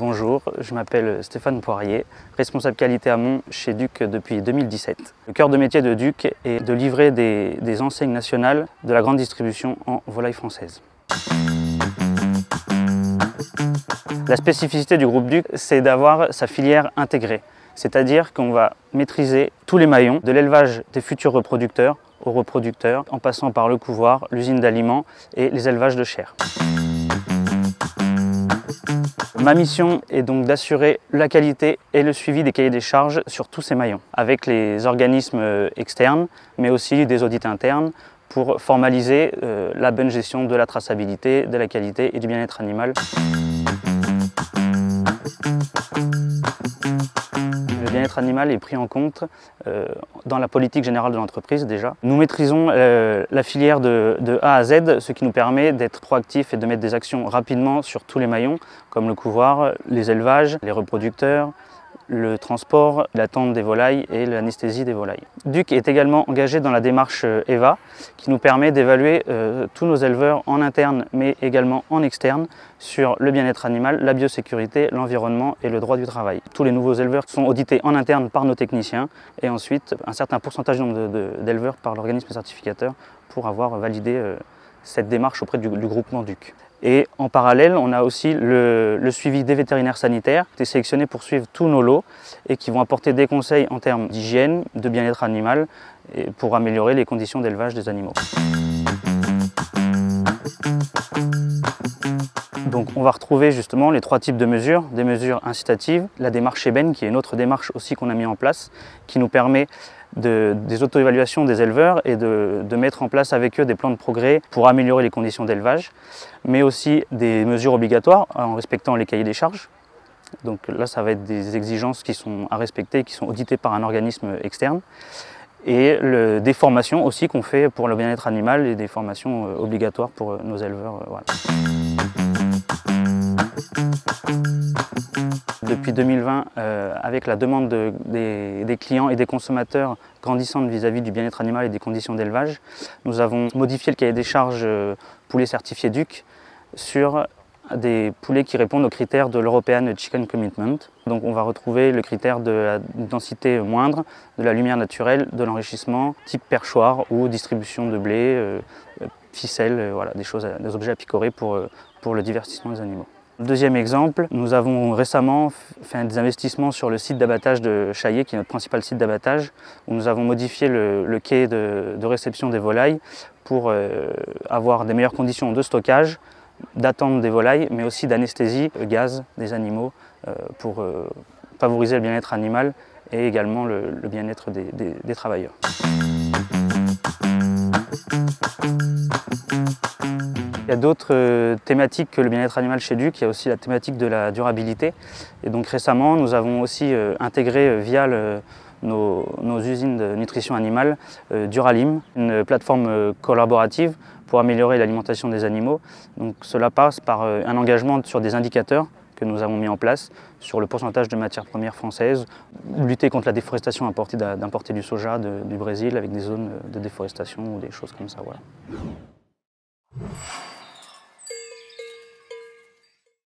Bonjour, je m'appelle Stéphane Poirier, responsable qualité amont chez Duc depuis 2017. Le cœur de métier de Duc est de livrer des enseignes nationales de la grande distribution en volaille française. La spécificité du groupe Duc, c'est d'avoir sa filière intégrée. C'est-à-dire qu'on va maîtriser tous les maillons, de l'élevage des futurs reproducteurs aux reproducteurs, en passant par le couvoir, l'usine d'aliments et les élevages de chair. Ma mission est donc d'assurer la qualité et le suivi des cahiers des charges sur tous ces maillons, avec les organismes externes, mais aussi des audits internes, pour formaliser la bonne gestion de la traçabilité, de la qualité et du bien-être animal. Le bien-être animal est pris en compte dans la politique générale de l'entreprise déjà. Nous maîtrisons la filière de A à Z, ce qui nous permet d'être proactifs et de mettre des actions rapidement sur tous les maillons, comme le couvoir, les élevages, les reproducteurs, le transport, la tente des volailles et l'anesthésie des volailles. Duc est également engagé dans la démarche EVA qui nous permet d'évaluer tous nos éleveurs en interne mais également en externe sur le bien-être animal, la biosécurité, l'environnement et le droit du travail. Tous les nouveaux éleveurs sont audités en interne par nos techniciens et ensuite un certain pourcentage d'éleveurs par l'organisme certificateur pour avoir validé cette démarche auprès du groupement Duc. Et en parallèle, on a aussi le suivi des vétérinaires sanitaires qui sont sélectionnés pour suivre tous nos lots et qui vont apporter des conseils en termes d'hygiène, de bien-être animal et pour améliorer les conditions d'élevage des animaux. Donc on va retrouver justement les trois types de mesures, des mesures incitatives, la démarche ébène qui est une autre démarche aussi qu'on a mis en place qui nous permet des auto-évaluations des éleveurs et de mettre en place avec eux des plans de progrès pour améliorer les conditions d'élevage, mais aussi des mesures obligatoires en respectant les cahiers des charges. Donc là, ça va être des exigences qui sont à respecter, qui sont auditées par un organisme externe. Et des formations aussi qu'on fait pour le bien-être animal et des formations obligatoires pour nos éleveurs. Voilà. Depuis 2020, avec la demande des clients et des consommateurs grandissante vis-à-vis du bien-être animal et des conditions d'élevage, nous avons modifié le cahier des charges poulet certifié Duc sur des poulets qui répondent aux critères de l'European Chicken Commitment. Donc on va retrouver le critère de la densité moindre, de la lumière naturelle, de l'enrichissement, type perchoir ou distribution de blé, ficelle, voilà, des objets à picorer pour le divertissement des animaux. Deuxième exemple, nous avons récemment fait des investissements sur le site d'abattage de Chaillé, qui est notre principal site d'abattage, où nous avons modifié le quai de réception des volailles pour avoir des meilleures conditions de stockage, d'attente des volailles, mais aussi d'anesthésie, gaz des animaux pour favoriser le bien-être animal et également le bien-être des travailleurs. Il y a d'autres thématiques que le bien-être animal chez Duc, il y a aussi la thématique de la durabilité. Et donc récemment, nous avons aussi intégré via nos usines de nutrition animale Duralim, une plateforme collaborative pour améliorer l'alimentation des animaux. Donc cela passe par un engagement sur des indicateurs que nous avons mis en place sur le pourcentage de matières premières françaises, lutter contre la déforestation d'importer du soja du Brésil avec des zones de déforestation ou des choses comme ça. Voilà.